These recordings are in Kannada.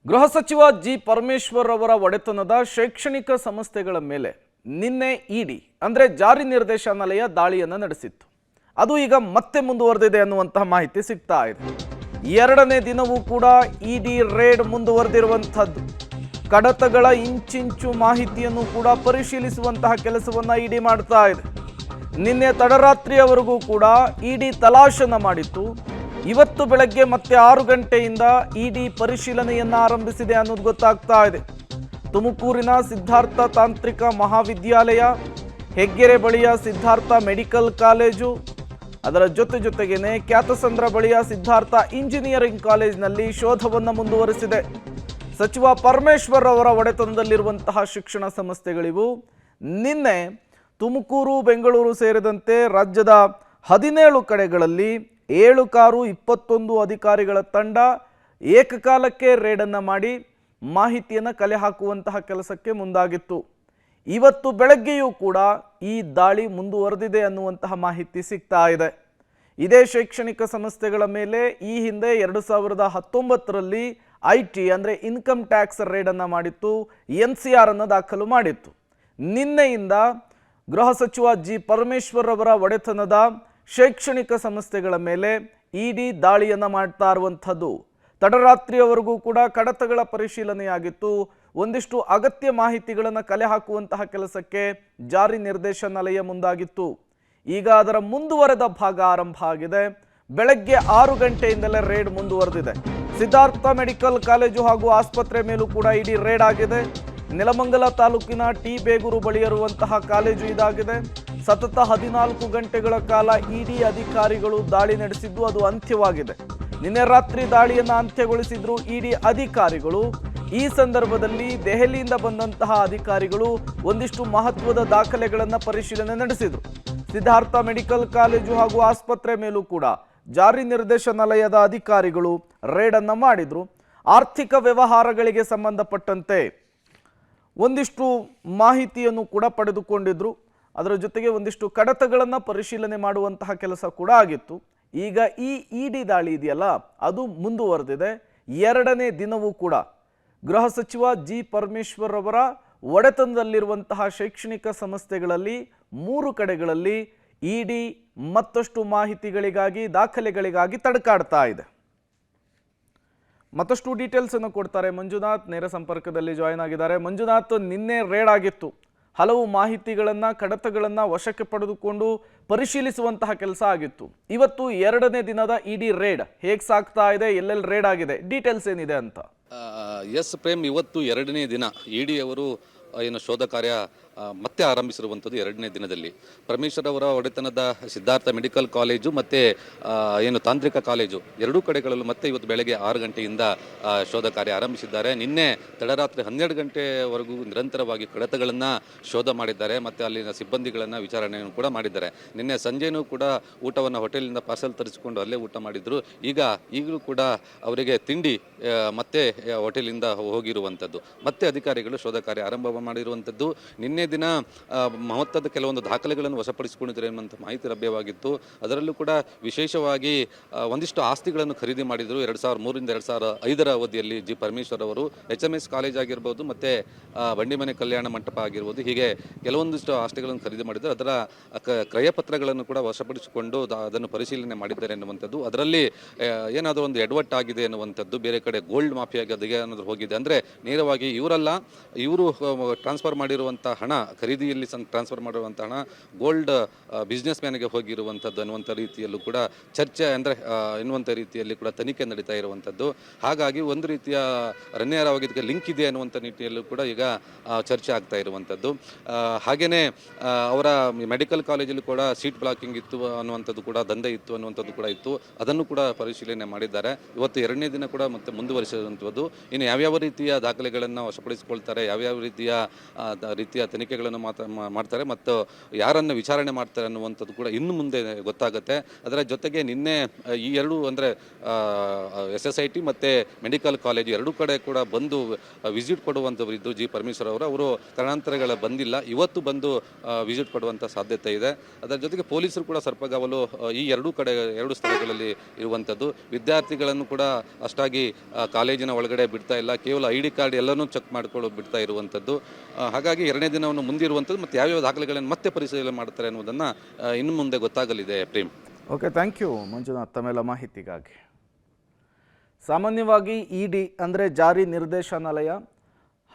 ಗೃಹ ಸಚಿವ ಜಿ ಪರಮೇಶ್ವರ್ ಅವರ ಒಡೆತನದ ಶೈಕ್ಷಣಿಕ ಸಂಸ್ಥೆಗಳ ಮೇಲೆ ನಿನ್ನೆ ಇಡಿ ಅಂದರೆ ಜಾರಿ ನಿರ್ದೇಶನಾಲಯ ದಾಳಿಯನ್ನು ನಡೆಸಿತ್ತು. ಅದು ಈಗ ಮತ್ತೆ ಮುಂದುವರೆದಿದೆ ಅನ್ನುವಂತಹ ಮಾಹಿತಿ ಸಿಗ್ತಾ ಇದೆ. ಎರಡನೇ ದಿನವೂ ಕೂಡ ಇಡಿ ರೇಡ್ ಮುಂದುವರೆದಿರುವಂಥದ್ದು. ಕಡತಗಳ ಇಂಚಿಂಚು ಮಾಹಿತಿಯನ್ನು ಕೂಡ ಪರಿಶೀಲಿಸುವಂತಹ ಕೆಲಸವನ್ನು ಇಡಿ ಮಾಡ್ತಾ ಇದೆ. ನಿನ್ನೆ ತಡರಾತ್ರಿಯವರೆಗೂ ಕೂಡ ಇಡಿ ತಲಾಶನ ಮಾಡಿತ್ತು. ಇವತ್ತು ಬೆಳಗ್ಗೆ ಮತ್ತೆ 6 ಗಂಟೆಯಿಂದ ಇಡಿ ಪರಿಶೀಲನೆಯನ್ನ ಆರಂಭಿಸಿದೆ ಅನ್ನೋದು ಗೊತ್ತಾಗ್ತಾ ಇದೆ. ತುಮಕೂರಿನ ಸಿದ್ಧಾರ್ಥ ತಾಂತ್ರಿಕ ಮಹಾವಿದ್ಯಾಲಯ, ಹೆಗ್ಗೆರೆ ಬಳಿಯ ಸಿದ್ಧಾರ್ಥ ಮೆಡಿಕಲ್ ಕಾಲೇಜು, ಅದರ ಜೊತೆಗೇನೆ ಕ್ಯಾತಸಂದ್ರ ಬಳಿಯ ಸಿದ್ಧಾರ್ಥ ಇಂಜಿನಿಯರಿಂಗ್ ಕಾಲೇಜಿನಲ್ಲಿ ಶೋಧವನ್ನು ಮುಂದುವರೆಸಿದೆ. ಸಚಿವ ಪರಮೇಶ್ವರ್ ಅವರ ಒಡೆತನದಲ್ಲಿರುವಂತಹ ಶಿಕ್ಷಣ ಸಂಸ್ಥೆಗಳಿವು. ನಿನ್ನೆ ತುಮಕೂರು, ಬೆಂಗಳೂರು ಸೇರಿದಂತೆ ರಾಜ್ಯದ 17 ಕಡೆಗಳಲ್ಲಿ 7 ಕಾರು 21 ಅಧಿಕಾರಿಗಳ ತಂಡ ಏಕಕಾಲಕ್ಕೆ ರೇಡನ್ನು ಮಾಡಿ ಮಾಹಿತಿಯನ್ನು ಕಲೆ ಹಾಕುವಂತಹ ಕೆಲಸಕ್ಕೆ ಮುಂದಾಗಿತ್ತು. ಇವತ್ತು ಬೆಳಗ್ಗೆಯೂ ಕೂಡ ಈ ದಾಳಿ ಮುಂದುವರೆದಿದೆ ಅನ್ನುವಂತಹ ಮಾಹಿತಿ ಸಿಗ್ತಾ ಇದೆ. ಇದೇ ಶೈಕ್ಷಣಿಕ ಸಂಸ್ಥೆಗಳ ಮೇಲೆ ಈ ಹಿಂದೆ 2019ರಲ್ಲಿ IT ಅಂದರೆ ಇನ್ಕಮ್ ಟ್ಯಾಕ್ಸ್ ರೇಡನ್ನು ಮಾಡಿತ್ತು, NCR ಅನ್ನು ದಾಖಲು ಮಾಡಿತ್ತು. ನಿನ್ನೆಯಿಂದ ಗೃಹ ಸಚಿವ ಜಿ ಪರಮೇಶ್ವರ್ ಅವರ ಒಡೆತನದ ಶೈಕ್ಷಣಿಕ ಸಂಸ್ಥೆಗಳ ಮೇಲೆ ಇಡಿ ದಾಳಿಯನ್ನು ಮಾಡ್ತಾ ಇರುವಂಥದ್ದು. ತಡರಾತ್ರಿಯವರೆಗೂ ಕೂಡ ಕಡತಗಳ ಪರಿಶೀಲನೆಯಾಗಿತ್ತು. ಒಂದಿಷ್ಟು ಅಗತ್ಯ ಮಾಹಿತಿಗಳನ್ನು ಕಲೆ ಹಾಕುವಂತಹ ಕೆಲಸಕ್ಕೆ ಜಾರಿ ನಿರ್ದೇಶನಾಲಯ ಮುಂದಾಗಿತ್ತು. ಈಗ ಅದರ ಮುಂದುವರೆದ ಭಾಗ ಆರಂಭ ಆಗಿದೆ. ಬೆಳಗ್ಗೆ 6 ಗಂಟೆಯಿಂದಲೇ ರೇಡ್ ಮುಂದುವರೆದಿದೆ. ಸಿದ್ಧಾರ್ಥ ಮೆಡಿಕಲ್ ಕಾಲೇಜು ಹಾಗೂ ಆಸ್ಪತ್ರೆ ಮೇಲೂ ಕೂಡ ಇಡಿ ರೇಡ್ ಆಗಿದೆ. ನೆಲಮಂಗಲ ತಾಲೂಕಿನ ಟಿ ಬೇಗೂರು ಬಳಿ ಇರುವಂತಹ ಕಾಲೇಜು ಇದಾಗಿದೆ. ಸತತ 14 ಗಂಟೆಗಳ ಕಾಲ ಇಡಿ ಅಧಿಕಾರಿಗಳು ದಾಳಿ ನಡೆಸಿದ್ದು ಅದು ಅಂತ್ಯವಾಗಿದೆ. ನಿನ್ನೆ ರಾತ್ರಿ ದಾಳಿಯನ್ನು ಅಂತ್ಯಗೊಳಿಸಿದ್ರು ಇಡಿ ಅಧಿಕಾರಿಗಳು. ಈ ಸಂದರ್ಭದಲ್ಲಿ ದೆಹಲಿಯಿಂದ ಬಂದಂತಹ ಅಧಿಕಾರಿಗಳು ಒಂದಿಷ್ಟು ಮಹತ್ವದ ದಾಖಲೆಗಳನ್ನು ಪರಿಶೀಲನೆ ನಡೆಸಿದ್ರು. ಸಿದ್ಧಾರ್ಥ ಮೆಡಿಕಲ್ ಕಾಲೇಜು ಹಾಗೂ ಆಸ್ಪತ್ರೆ ಮೇಲೂ ಕೂಡ ಜಾರಿ ನಿರ್ದೇಶನಾಲಯದ ಅಧಿಕಾರಿಗಳು ರೇಡನ್ನು ಮಾಡಿದ್ರು. ಆರ್ಥಿಕ ವ್ಯವಹಾರಗಳಿಗೆ ಸಂಬಂಧಪಟ್ಟಂತೆ ಒಂದಿಷ್ಟು ಮಾಹಿತಿಯನ್ನು ಕೂಡ ಪಡೆದುಕೊಂಡಿದ್ರು. ಅದರ ಜೊತೆಗೆ ಒಂದಿಷ್ಟು ಕಡತಗಳನ್ನು ಪರಿಶೀಲನೆ ಮಾಡುವಂತಹ ಕೆಲಸ ಕೂಡ ಆಗಿತ್ತು. ಈಗ ಈ ಇಡಿ ದಾಳಿ ಇದೆಯಲ್ಲ, ಅದು ಮುಂದುವರೆದಿದೆ. ಎರಡನೇ ದಿನವೂ ಕೂಡ ಗೃಹ ಸಚಿವ ಜಿ ಪರಮೇಶ್ವರ್ ಅವರ ಒಡೆತನದಲ್ಲಿರುವಂತಹ ಶೈಕ್ಷಣಿಕ ಸಂಸ್ಥೆಗಳಲ್ಲಿ 3 ಕಡೆಗಳಲ್ಲಿ ಇಡಿ ಮತ್ತಷ್ಟು ಮಾಹಿತಿಗಳಿಗಾಗಿ, ದಾಖಲೆಗಳಿಗಾಗಿ ತಡಕಾಡ್ತಾ ಇದೆ. ಮತ್ತಷ್ಟು ಡೀಟೇಲ್ಸ್ ಅನ್ನು ಕೊಡ್ತಾರೆ ಮಂಜುನಾಥ್, ನೇರ ಸಂಪರ್ಕದಲ್ಲಿ ಜಾಯಿನ್ ಆಗಿದ್ದಾರೆ. ಮಂಜುನಾಥ್, ನಿನ್ನೆ ರೇಡ್ ಆಗಿತ್ತು. ಹಲವು ಮಾಹಿತಿಗಳನ್ನು, ಕಡತಗಳನ್ನು ವಶಕ್ಕೆ ಪಡೆದುಕೊಂಡು ಪರಿಶೀಲಿಸುವಂತಹ ಕೆಲಸ ಆಗಿತ್ತು. ಇವತ್ತು ಎರಡನೇ ದಿನದ ಇಡಿ ರೇಡ್ ಹೇಗೆ ಸಾಗ್ತಾ ಇದೆ, ಎಲ್ಲೆಲ್ಲಿ ರೇಡ್ ಆಗಿದೆ, ಡೀಟೇಲ್ಸ್ ಏನಿದೆ ಅಂತ? ಎಸ್ ಪ್ರೇಮ್, ಇವತ್ತು ಎರಡನೇ ದಿನ ಇಡಿ ಅವರು ಏನು ಶೋಧ ಕಾರ್ಯ ಮತ್ತೆ ಆರಂಭಿಸಿರುವಂಥದ್ದು. ಎರಡನೇ ದಿನದಲ್ಲಿ ಪರಮೇಶ್ವರ್ ಅವರ ಒಡೆತನದ ಸಿದ್ಧಾರ್ಥ ಮೆಡಿಕಲ್ ಕಾಲೇಜು ಮತ್ತು ಏನು ತಾಂತ್ರಿಕ ಕಾಲೇಜು ಎರಡೂ ಕಡೆಗಳಲ್ಲೂ ಮತ್ತೆ ಇವತ್ತು ಬೆಳಗ್ಗೆ 6 ಗಂಟೆಯಿಂದ ಶೋಧ ಕಾರ್ಯ ಆರಂಭಿಸಿದ್ದಾರೆ. ನಿನ್ನೆ ತಡರಾತ್ರಿ 12 ಗಂಟೆವರೆಗೂ ನಿರಂತರವಾಗಿ ಕಡತಗಳನ್ನು ಶೋಧ ಮಾಡಿದ್ದಾರೆ ಮತ್ತು ಅಲ್ಲಿನ ಸಿಬ್ಬಂದಿಗಳನ್ನು ವಿಚಾರಣೆಯನ್ನು ಕೂಡ ಮಾಡಿದ್ದಾರೆ. ನಿನ್ನೆ ಸಂಜೆನೂ ಕೂಡ ಊಟವನ್ನು ಹೋಟೆಲಿಂದ ಪಾರ್ಸಲ್ ತರಿಸಿಕೊಂಡು ಅಲ್ಲೇ ಊಟ ಮಾಡಿದ್ರು. ಈಗಲೂ ಕೂಡ ಅವರಿಗೆ ತಿಂಡಿ ಮತ್ತೆ ಹೋಟೆಲಿಂದ ಹೋಗಿರುವಂಥದ್ದು. ಮತ್ತೆ ಅಧಿಕಾರಿಗಳು ಶೋಧ ಕಾರ್ಯ ಆರಂಭ ಮಾಡಿರುವಂಥದ್ದು. ನಿನ್ನೆ ದಿನ ಮಹತ್ವದ ಕೆಲವೊಂದು ದಾಖಲೆಗಳನ್ನು ವಶಪಡಿಸಿಕೊಂಡಿದ್ದಾರೆ ಎನ್ನುವಂಥ ಮಾಹಿತಿ ಲಭ್ಯವಾಗಿತ್ತು. ಅದರಲ್ಲೂ ಕೂಡ ವಿಶೇಷವಾಗಿ ಒಂದಿಷ್ಟು ಆಸ್ತಿಗಳನ್ನು ಖರೀದಿ ಮಾಡಿದರು. 2003ರಿಂದ 2005ರ ಅವಧಿಯಲ್ಲಿ ಜಿ ಪರಮೇಶ್ವರ್ ಅವರು HMS ಕಾಲೇಜ್ ಆಗಿರ್ಬೋದು ಮತ್ತು ಬಂಡಿಮನೆ ಕಲ್ಯಾಣ ಮಂಟಪ ಆಗಿರ್ಬೋದು, ಹೀಗೆ ಕೆಲವೊಂದಿಷ್ಟು ಆಸ್ತಿಗಳನ್ನು ಖರೀದಿ ಮಾಡಿದ್ದಾರೆ. ಅದರ ಕ್ರಯಪತ್ರಗಳನ್ನು ಕೂಡ ವಶಪಡಿಸಿಕೊಂಡು ಅದನ್ನು ಪರಿಶೀಲನೆ ಮಾಡಿದ್ದಾರೆ ಎನ್ನುವಂಥದ್ದು. ಅದರಲ್ಲಿ ಏನಾದರೂ ಒಂದು ಎಡವಟ್ಟಾಗಿದೆ ಎನ್ನುವಂಥದ್ದು, ಬೇರೆ ಕಡೆ ಗೋಲ್ಡ್ ಮಾಫಿಯಾಗಿ ಅದಕ್ಕೆ ಏನಾದರೂ ಹೋಗಿದೆ ಅಂದರೆ ನೇರವಾಗಿ ಇವರು ಟ್ರಾನ್ಸ್ಫರ್ ಮಾಡಿರುವಂಥ ಹಣ, ಖರೀದಿಯಲ್ಲಿ ಟ್ರಾನ್ಸ್ಫರ್ ಮಾಡಿರುವಂಥ ಹಣ ಗೋಲ್ಡ್ ಬಿಸ್ನೆಸ್ ಮ್ಯಾನ್ಗೆ ಹೋಗಿರುವಂಥದ್ದು ಅನ್ನುವಂಥ ರೀತಿಯಲ್ಲೂ ಕೂಡ ಚರ್ಚೆ ಎನ್ನುವಂಥ ರೀತಿಯಲ್ಲಿ ಕೂಡ ತನಿಖೆ ನಡೀತಾ ಇರುವಂಥದ್ದು. ಹಾಗಾಗಿ ಒಂದು ರೀತಿಯ ರನ್ಯರವಾಗಿದ್ದಕ್ಕೆ ಲಿಂಕ್ ಇದೆ ಅನ್ನುವಂಥ ನಿಟ್ಟಿನಲ್ಲೂ ಕೂಡ ಈಗ ಚರ್ಚೆ ಆಗ್ತಾ ಇರುವಂಥದ್ದು. ಹಾಗೆಯೇ ಅವರ ಮೆಡಿಕಲ್ ಕಾಲೇಜಲ್ಲಿ ಕೂಡ ಸೀಟ್ ಬ್ಲಾಕಿಂಗ್ ಇತ್ತು ಅನ್ನುವಂಥದ್ದು ಕೂಡ ದಂಧೆ ಇತ್ತು ಅನ್ನುವಂಥದ್ದು ಕೂಡ ಇತ್ತು. ಅದನ್ನು ಕೂಡ ಪರಿಶೀಲನೆ ಮಾಡಿದ್ದಾರೆ. ಇವತ್ತು ಎರಡನೇ ದಿನ ಕೂಡ ಮತ್ತೆ ಮುಂದುವರಿಸಿರುವಂಥದ್ದು. ಇನ್ನು ಯಾವ್ಯಾವ ರೀತಿಯ ದಾಖಲೆಗಳನ್ನು ವಶಪಡಿಸಿಕೊಳ್ತಾರೆ, ಯಾವ್ಯಾವ ರೀತಿಯ ತನಿಖೆಗಳನ್ನು ಮಾಡ್ತಾರೆ ಮತ್ತು ಯಾರನ್ನು ವಿಚಾರಣೆ ಮಾಡ್ತಾರೆ ಅನ್ನುವಂಥದ್ದು ಕೂಡ ಇನ್ನು ಮುಂದೆ ಗೊತ್ತಾಗುತ್ತೆ. ಅದರ ಜೊತೆಗೆ ನಿನ್ನೆ ಈ ಎರಡು ಅಂದರೆ SSIT ಮತ್ತು ಮೆಡಿಕಲ್ ಕಾಲೇಜು ಎರಡೂ ಕಡೆ ಕೂಡ ಬಂದು ವಿಸಿಟ್ ಕೊಡುವಂಥವರಿದ್ದು ಜಿ ಪರಮೇಶ್ವರ್ ಅವರು ಕಾರಣಾಂತರಗಳ ಬಂದಿಲ್ಲ, ಇವತ್ತು ಬಂದು ವಿಸಿಟ್ ಕೊಡುವಂಥ ಸಾಧ್ಯತೆ ಇದೆ. ಅದರ ಜೊತೆಗೆ ಪೊಲೀಸರು ಕೂಡ ಸರ್ಪಗಾವಲು ಈ ಎರಡು ಸ್ಥಳಗಳಲ್ಲಿ ಇರುವಂಥದ್ದು. ವಿದ್ಯಾರ್ಥಿಗಳನ್ನು ಕೂಡ ಅಷ್ಟಾಗಿ ಕಾಲೇಜಿನ ಒಳಗಡೆ ಬಿಡ್ತಾ ಇಲ್ಲ, ಕೇವಲ ID ಕಾರ್ಡ್ ಎಲ್ಲನೂ ಚೆಕ್ ಮಾಡಿಕೊಂಡು ಬಿಡ್ತಾ ಇರುವಂಥದ್ದು. ಹಾಗಾಗಿ ಎರಡನೇ ದಿನವನ್ನು ಮುಂದಿರುವಂಥದ್ದು ಮತ್ತು ಯಾವ್ಯಾವ ದಾಖಲೆಗಳನ್ನು ಮತ್ತೆ ಪರಿಶೀಲನೆ ಮಾಡ್ತಾರೆ ಅನ್ನೋದನ್ನು ಇನ್ನು ಮುಂದೆ ಗೊತ್ತಾಗಲಿದೆ. Prem. Okay, thank you Manjunath ತಮ್ಮೆಲ್ಲ ಮಾಹಿತಿಗಾಗಿ. ಸಾಮಾನ್ಯವಾಗಿ ED ಅಂದರೆ ಜಾರಿ ನಿರ್ದೇಶನಾಲಯ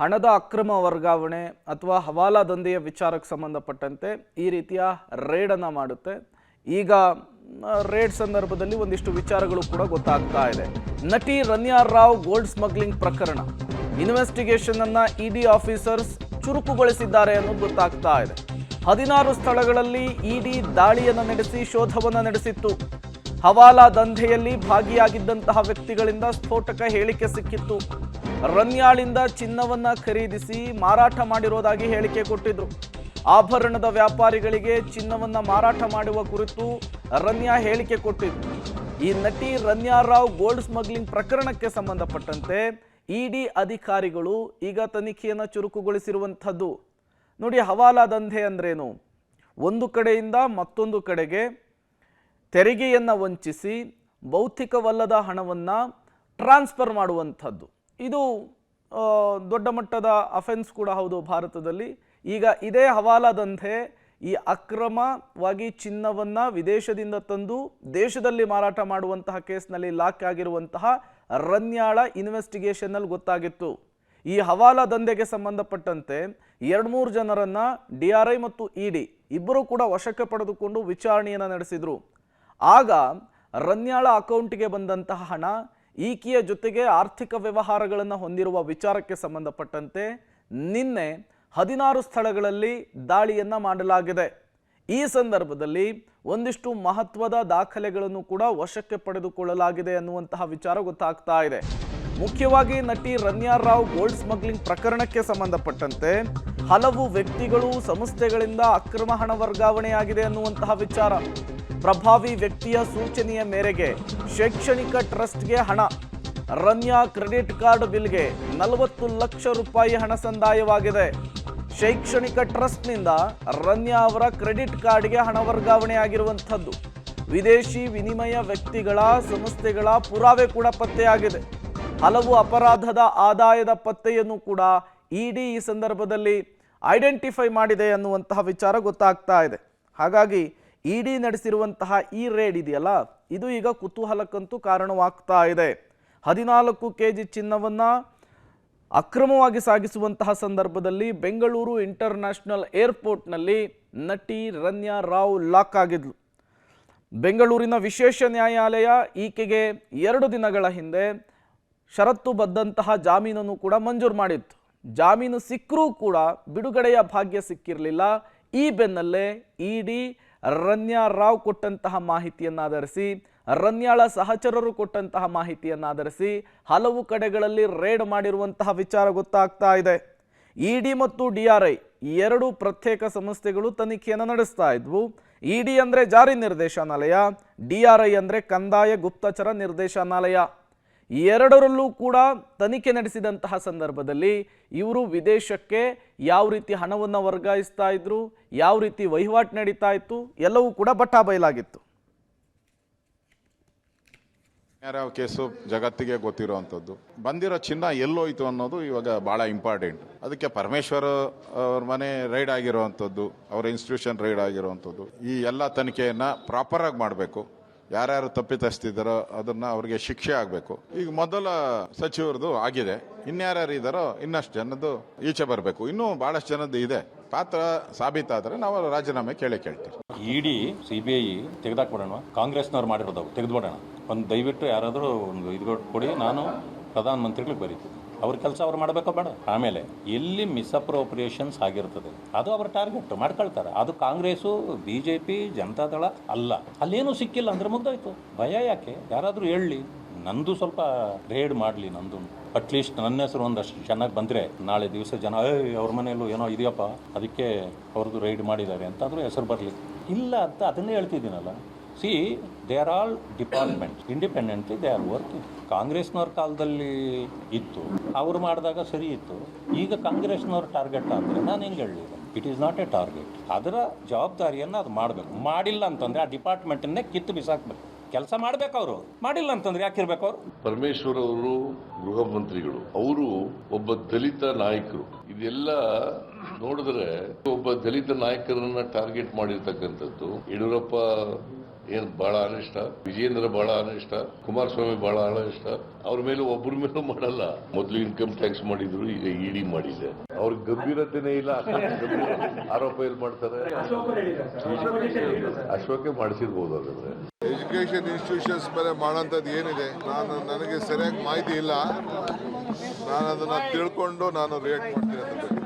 ಹಣದ ಅಕ್ರಮ ವರ್ಗಾವಣೆ ಅಥವಾ ಹವಾಲಾ ದಂಧೆಯ ವಿಚಾರಕ್ಕೆ ಸಂಬಂಧಪಟ್ಟಂತೆ ಈ ರೀತಿಯ ರೇಡನ್ನು ಮಾಡುತ್ತೆ. ಈಗ ರೇಡ್ ಸಂದರ್ಭದಲ್ಲಿ ಒಂದಿಷ್ಟು ವಿಚಾರಗಳು ಕೂಡ ಗೊತ್ತಾಗ್ತಾ ಇದೆ. ನಟಿ ರನ್ಯಾ ರಾವ್ ಗೋಲ್ಡ್ ಸ್ಮಗ್ಲಿಂಗ್ ಪ್ರಕರಣ ಇನ್ವೆಸ್ಟಿಗೇಷನ್ ಅನ್ನ ED ಆಫೀಸರ್ಸ್ ಚುರುಕುಗೊಳಿಸಿದ್ದಾರೆ ಅನ್ನೋದು ಗೊತ್ತಾಗ್ತಾ ಇದೆ. 16 ಸ್ಥಳಗಳಲ್ಲಿ ED ದಾಳಿಯನ್ನು ನಡೆಸಿ ಶೋಧವನ್ನು ನಡೆಸಿತ್ತು. ಹವಾಲಾ ದಂಧೆಯಲ್ಲಿ ಭಾಗಿಯಾಗಿದ್ದಂತಹ ವ್ಯಕ್ತಿಗಳಿಂದ ಸ್ಫೋಟಕ ಹೇಳಿಕೆ ಸಿಕ್ಕಿತ್ತು. ರನ್ಯಾಳಿಂದ ಚಿನ್ನವನ್ನ ಖರೀದಿಸಿ ಮಾರಾಟ ಮಾಡಿರೋದಾಗಿ ಹೇಳಿಕೆ ಕೊಟ್ಟಿದ್ರು. ಆಭರಣದ ವ್ಯಾಪಾರಿಗಳಿಗೆ ಚಿನ್ನವನ್ನ ಮಾರಾಟ ಮಾಡುವ ಕುರಿತು ರನ್ಯಾ ಹೇಳಿಕೆ ಕೊಟ್ಟಿದ್ರು. ಈ ನಟಿ ರನ್ಯಾ ರಾವ್ ಗೋಲ್ಡ್ ಸ್ಮಗ್ಲಿಂಗ್ ಪ್ರಕರಣಕ್ಕೆ ಸಂಬಂಧಪಟ್ಟಂತೆ ED ಅಧಿಕಾರಿಗಳು ಈಗ ತನಿಖೆಯನ್ನು ಚುರುಕುಗೊಳಿಸಿರುವಂಥದ್ದು. ನೋಡಿ, ಹವಾಲಾ ದಂಧೆ ಅಂದ್ರೇನು? ಒಂದು ಕಡೆಯಿಂದ ಮತ್ತೊಂದು ಕಡೆಗೆ ತೆರಿಗೆಯನ್ನು ವಂಚಿಸಿ ಭೌತಿಕವಲ್ಲದ ಹಣವನ್ನು ಟ್ರಾನ್ಸ್ಫರ್ ಮಾಡುವಂಥದ್ದು. ಇದು ದೊಡ್ಡ ಮಟ್ಟದ ಅಫೆನ್ಸ್ ಕೂಡ ಹೌದು ಭಾರತದಲ್ಲಿ. ಈಗ ಇದೇ ಹವಾಲಾ ದಂಧೆ ಈ ಅಕ್ರಮವಾಗಿ ಚಿನ್ನವನ್ನು ವಿದೇಶದಿಂದ ತಂದು ದೇಶದಲ್ಲಿ ಮಾರಾಟ ಮಾಡುವಂತಹ ಕೇಸ್ನಲ್ಲಿ ಲಾಕ್ ಆಗಿರುವಂತಹ ರನ್ಯಾಳ ಇನ್ವೆಸ್ಟಿಗೇಷನ್ನಲ್ಲಿ ಗೊತ್ತಾಗಿತ್ತು. ಈ ಹವಾಲಾ ದಂಧೆಗೆ ಸಂಬಂಧಪಟ್ಟಂತೆ 2-3 ಜನರನ್ನು DRI ಮತ್ತು ED ಇಬ್ಬರು ಕೂಡ ವಶಕ್ಕೆ ಪಡೆದುಕೊಂಡು ವಿಚಾರಣೆಯನ್ನು ನಡೆಸಿದರು. ಆಗ ರನ್ಯಾಳ ಅಕೌಂಟಿಗೆ ಬಂದಂತಹ ಹಣ, ಈಕೆಯ ಜೊತೆಗೆ ಆರ್ಥಿಕ ವ್ಯವಹಾರಗಳನ್ನು ಹೊಂದಿರುವ ವಿಚಾರಕ್ಕೆ ಸಂಬಂಧಪಟ್ಟಂತೆ ನಿನ್ನೆ 16 ಸ್ಥಳಗಳಲ್ಲಿ ದಾಳಿಯನ್ನು ಮಾಡಲಾಗಿದೆ. ಈ ಸಂದರ್ಭದಲ್ಲಿ ಒಂದಿಷ್ಟು ಮಹತ್ವದ ದಾಖಲೆಗಳನ್ನು ಕೂಡ ವಶಕ್ಕೆ ಪಡೆದುಕೊಳ್ಳಲಾಗಿದೆ ಅನ್ನುವಂತಹ ವಿಚಾರ ಗೊತ್ತಾಗ್ತಾ ಇದೆ. ಮುಖ್ಯವಾಗಿ ನಟಿ ರನ್ಯಾ ರಾವ್ ಗೋಲ್ಡ್ ಸ್ಮಗ್ಲಿಂಗ್ ಪ್ರಕರಣಕ್ಕೆ ಸಂಬಂಧಪಟ್ಟಂತೆ ಹಲವು ವ್ಯಕ್ತಿಗಳು ಸಂಸ್ಥೆಗಳಿಂದ ಅಕ್ರಮ ಹಣ ವರ್ಗಾವಣೆಯಾಗಿದೆ ಅನ್ನುವಂತಹ ವಿಚಾರ. ಪ್ರಭಾವಿ ವ್ಯಕ್ತಿಯ ಸೂಚನೆಯ ಮೇರೆಗೆ ಶೈಕ್ಷಣಿಕ ಟ್ರಸ್ಟ್ಗೆ ಹಣ, ರನ್ಯಾ ಕ್ರೆಡಿಟ್ ಕಾರ್ಡ್ ಬಿಲ್ಗೆ 40 ಲಕ್ಷ ರೂಪಾಯಿ ಹಣ ಸಂದಾಯವಾಗಿದೆ. ಶೈಕ್ಷಣಿಕ ಟ್ರಸ್ಟ್ನಿಂದ ರನ್ಯಾ ಅವರ ಕ್ರೆಡಿಟ್ ಕಾರ್ಡ್ಗೆ ಹಣ ವರ್ಗಾವಣೆ ಆಗಿರುವಂಥದ್ದು. ವಿದೇಶಿ ವಿನಿಮಯ ವ್ಯಕ್ತಿಗಳ ಸಂಸ್ಥೆಗಳ ಪುರಾವೆ ಕೂಡ ಪತ್ತೆಯಾಗಿದೆ. ಹಲವು ಅಪರಾಧದ ಆದಾಯದ ಪತ್ತೆಯನ್ನು ಕೂಡ ED ಈ ಸಂದರ್ಭದಲ್ಲಿ ಐಡೆಂಟಿಫೈ ಮಾಡಿದೆ ಅನ್ನುವಂತಹ ವಿಚಾರ ಗೊತ್ತಾಗ್ತಾ ಇದೆ. ಹಾಗಾಗಿ ED ನಡೆಸಿರುವಂತಹ ಈ ರೇಡ್ ಇದೆಯಲ್ಲ, ಇದು ಈಗ ಕುತೂಹಲಕ್ಕಂತೂ ಕಾರಣವಾಗ್ತಾ ಇದೆ. 14 kg ಚಿನ್ನವನ್ನು ಅಕ್ರಮವಾಗಿ ಸಾಗಿಸುವಂತಹ ಸಂದರ್ಭದಲ್ಲಿ ಬೆಂಗಳೂರು ಇಂಟರ್ನ್ಯಾಷನಲ್ ಏರ್ಪೋರ್ಟ್ನಲ್ಲಿ ನಟಿ ರನ್ಯಾ ರಾವ್ ಲಾಕ್ ಆಗಿದ್ಲು. ಬೆಂಗಳೂರಿನ ವಿಶೇಷ ನ್ಯಾಯಾಲಯ ಈಕೆಗೆ 2 ದಿನಗಳ ಹಿಂದೆ ಷರತ್ತುಬದ್ದಂತಹ ಜಾಮೀನನ್ನು ಕೂಡ ಮಂಜೂರು ಮಾಡಿತ್ತು. ಜಾಮೀನು ಸಿಕ್ಕರೂ ಕೂಡ ಬಿಡುಗಡೆಯ ಭಾಗ್ಯ ಸಿಕ್ಕಿರಲಿಲ್ಲ. ಈ ಬೆನ್ನಲ್ಲೇ ED ರನ್ಯಾ ರಾವ್ ಕೊಟ್ಟಂತಹ ಮಾಹಿತಿಯನ್ನಾಧರಿಸಿ, ರನ್ಯಾಳ ಸಹಚರರು ಕೊಟ್ಟಂತಹ ಮಾಹಿತಿಯನ್ನಾಧರಿಸಿ ಹಲವು ಕಡೆಗಳಲ್ಲಿ ರೇಡ್ ಮಾಡಿರುವಂತಹ ವಿಚಾರ ಗೊತ್ತಾಗ್ತಾ ಇದೆ. ED ಮತ್ತು DRI 2 ಪ್ರತ್ಯೇಕ ಸಂಸ್ಥೆಗಳು ತನಿಖೆಯನ್ನು ನಡೆಸ್ತಾ ಇದ್ವು. ED ಅಂದರೆ ಜಾರಿ ನಿರ್ದೇಶನಾಲಯ, DRI ಅಂದರೆ ಕಂದಾಯ ಗುಪ್ತಚರ ನಿರ್ದೇಶನಾಲಯ. ಎರಡರಲ್ಲೂ ಕೂಡ ತನಿಖೆ ನಡೆಸಿದಂತಹ ಸಂದರ್ಭದಲ್ಲಿ ಇವರು ವಿದೇಶಕ್ಕೆ ಯಾವ ರೀತಿ ಹಣವನ್ನು ವರ್ಗಾಯಿಸ್ತಾ ಇದ್ರು, ಯಾವ ರೀತಿ ವಹಿವಾಟು ನಡೀತಾ ಇತ್ತು, ಎಲ್ಲವೂ ಕೂಡ ಬಟ್ಟಾಬಯಲಾಗಿತ್ತು. ಯಾರ್ಯಾವ ಕೇಸು ಜಗತ್ತಿಗೆ ಗೊತ್ತಿರೋವಂಥದ್ದು. ಬಂದಿರೋ ಚಿನ್ನ ಎಲ್ಲೋಯ್ತು ಅನ್ನೋದು ಇವಾಗ ಭಾಳ ಇಂಪಾರ್ಟೆಂಟ್. ಅದಕ್ಕೆ ಪರಮೇಶ್ವರ್ ಅವ್ರ ಮನೆ ರೈಡ್ ಆಗಿರೋವಂಥದ್ದು, ಅವರ ಇನ್ಸ್ಟಿಟ್ಯೂಷನ್ ರೈಡ್ ಆಗಿರೋವಂಥದ್ದು, ಈ ಎಲ್ಲ ತನಿಖೆಯನ್ನು ಪ್ರಾಪರಾಗಿ ಮಾಡಬೇಕು. ಯಾರ್ಯಾರು ತಪ್ಪಿತಸ್ತಿದ್ದಾರೋ ಅದನ್ನು ಅವ್ರಿಗೆ ಶಿಕ್ಷೆ ಆಗಬೇಕು. ಈಗ ಮೊದಲ ಸಚಿವರದು ಆಗಿದೆ, ಇನ್ಯಾರ್ಯಾರು ಇದ್ದಾರೋ ಇನ್ನಷ್ಟು ಜನದ್ದು ಈಚೆ ಬರಬೇಕು. ಇನ್ನೂ ಭಾಳಷ್ಟು ಜನದ್ದು ಇದೆ. ಪಾತ್ರ ಸಾಬೀತಾದರೆ ನಾವು ರಾಜೀನಾಮೆ ಕೇಳ್ತೀವಿ. ED CBI ತೆಗೆದಾಕ್ಬಿಡೋಣ, ಕಾಂಗ್ರೆಸ್ನವ್ರು ಮಾಡಿರೋದು ತೆಗೆದುಬಿಡೋಣ. ಒಂದು ದಯವಿಟ್ಟು ಯಾರಾದರೂ ಒಂದು ಇದು ಕೊಡಿ, ನಾನು ಪ್ರಧಾನಮಂತ್ರಿಗಳಿಗೆ ಬರೀತೀನಿ. ಅವ್ರ ಕೆಲಸ ಅವ್ರು ಮಾಡಬೇಕೋ ಬೇಡ. ಆಮೇಲೆ ಎಲ್ಲಿ ಮಿಸ್ಅಪ್ರೋಪ್ರಿಯೇಷನ್ಸ್ ಆಗಿರ್ತದೆ ಅದು ಅವ್ರ ಟಾರ್ಗೆಟ್ ಮಾಡ್ಕೊಳ್ತಾರೆ. ಅದು ಕಾಂಗ್ರೆಸ್ಸು BJP ಜನತಾದಳ ಅಲ್ಲ. ಅಲ್ಲೇನೂ ಸಿಕ್ಕಿಲ್ಲ ಅಂದ್ರೆ ಮುಗ್ದೋಯ್ತು. ಭಯ ಯಾಕೆ? ಯಾರಾದರೂ ಹೇಳಲಿ. ನಂದು ಸ್ವಲ್ಪ ರೇಡ್ ಮಾಡಲಿ, ನಂದು ಅಟ್ಲೀಸ್ಟ್ ನನ್ನ ಹೆಸರು ಒಂದಷ್ಟು ಚೆನ್ನಾಗಿ ಬಂದರೆ ನಾಳೆ ದಿವಸ ಜನ ಅವ್ರ ಮನೆಯಲ್ಲೂ ಏನೋ ಇದೆಯಪ್ಪ ಅದಕ್ಕೆ ಅವ್ರದ್ದು ರೈಡ್ ಮಾಡಿದ್ದಾರೆ ಅಂತಾದರೂ ಹೆಸರು ಬರಲಿ. ಇಲ್ಲ ಅಂತ ಅದನ್ನೇ ಹೇಳ್ತಿದ್ದೀನಲ್ಲ. See, they are all departments independently they are working. ಕಾಂಗ್ರೆಸ್ನವ್ರ ಕಾಲದಲ್ಲಿ ಇತ್ತು, ಅವ್ರು ಮಾಡಿದಾಗ ಸರಿ ಇತ್ತು. ಈಗ ಕಾಂಗ್ರೆಸ್ನವ್ರ ಟಾರ್ಗೆಟ್ ಅಂದರೆ ನಾನು ಹೆಂಗೆ ಹೇಳಲಿ? It is not A target. ಅದರ ಜವಾಬ್ದಾರಿಯನ್ನು ಅದು ಮಾಡಬೇಕು. ಮಾಡಿಲ್ಲ ಅಂತಂದರೆ ಆ ಡಿಪಾರ್ಟ್ಮೆಂಟನ್ನೇ ಕಿತ್ತು ಬಿಸಾಕಬೇಕು. ಕೆಲಸ ಮಾಡಬೇಕು. ಅವರು ಮಾಡಿಲ್ಲ ಅಂತಂದ್ರೆ ಯಾಕಿರ್ಬೇಕು? ಅವರು ಪರಮೇಶ್ವರ್ ಅವರು ಗೃಹ ಮಂತ್ರಿಗಳು, ಅವರು ಒಬ್ಬ ದಲಿತ ನಾಯಕರು. ಇದೆಲ್ಲ ನೋಡಿದ್ರೆ ಒಬ್ಬ ದಲಿತ ನಾಯಕರನ್ನ ಟಾರ್ಗೆಟ್ ಮಾಡಿರ್ತಕ್ಕಂಥದ್ದು. ಯಡಿಯೂರಪ್ಪ ಏನು ಬಹಳ ಅನಿಷ್ಟ, ವಿಜೇಂದ್ರ ಬಹಳ ಅನಿಷ್ಟ, ಕುಮಾರಸ್ವಾಮಿ ಬಹಳ ಅನಿಷ್ಟ. ಅವ್ರ ಮೇಲೆ ಒಬ್ಬರ ಮೇಲೂ ಮಾಡಲ್ಲ. ಮೊದಲು ಇನ್ಕಮ್ ಟ್ಯಾಕ್ಸ್ ಮಾಡಿದ್ರು, ಈಗ ಇಡಿ ಮಾಡಿದೆ. ಅವ್ರ ಗಂಭೀರತೆನೇ ಇಲ್ಲ. ಆರೋಪ ಎಲ್ಲಿ ಮಾಡ್ತಾರೆ? ಅಶೋಕೆ ಮಾಡಿಸಿರ್ಬೋದು. ಹಾಗಾದ್ರೆ ಎಜುಕೇಷನ್ ಇನ್ಸ್ಟಿಟ್ಯೂಷನ್ಸ್ ಮೇಲೆ ಮಾಡೋಂಥದ್ದು ಏನಿದೆ, ನನಗೆ ಸರಿಯಾಗಿ ಮಾಹಿತಿ ಇಲ್ಲ. ನಾನು ಅದನ್ನು ತಿಳ್ಕೊಂಡು ನಾನು ರಿಯಾಕ್ಟ್ ಮಾಡ್ತೀನಿ.